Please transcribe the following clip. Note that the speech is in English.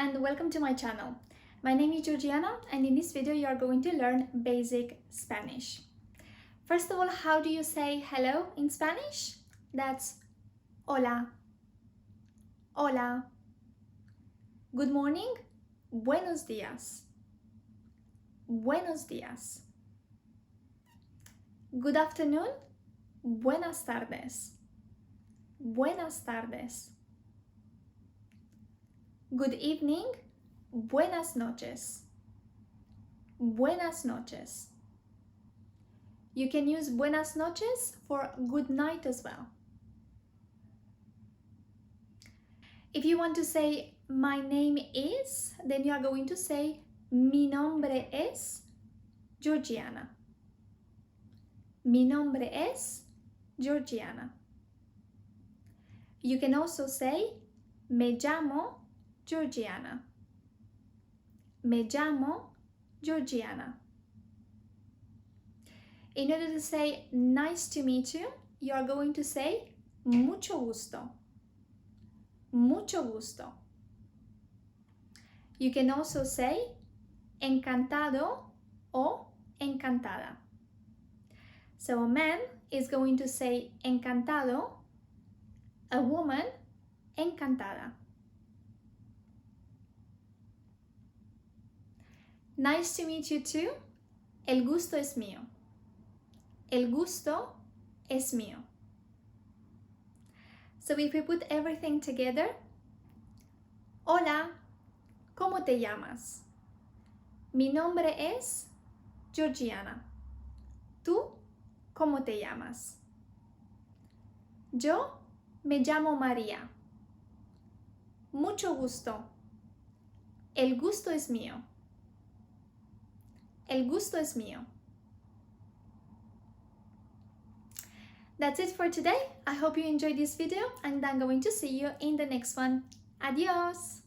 and welcome to my channel. My name is Georgiana, and in this video you are going to learn basic Spanish. First of all, how do you say hello in Spanish? That's hola. Hola. Good morning, buenos días. Buenos días. Good afternoon, buenas tardes. Buenas tardes. Good evening, buenas noches. Buenas noches. You can use buenas noches for good night as well. If you want to say my name is, then you are going to say mi nombre es Georgiana. Mi nombre es Georgiana. You can also say me llamo Georgiana. Me llamo Georgiana. In order to say nice to meet you, you are going to say mucho gusto. Mucho gusto. You can also say encantado o encantada. So a man is going to say encantado, a woman encantada. Nice to meet you too. El gusto es mío. El gusto es mío. So if we put everything together, hola, ¿cómo te llamas? Mi nombre es Georgiana. ¿Tú cómo te llamas? Yo me llamo María. Mucho gusto. El gusto es mío. El gusto es mío. That's it for today. I hope you enjoyed this video and I'm going to see you in the next one. Adios!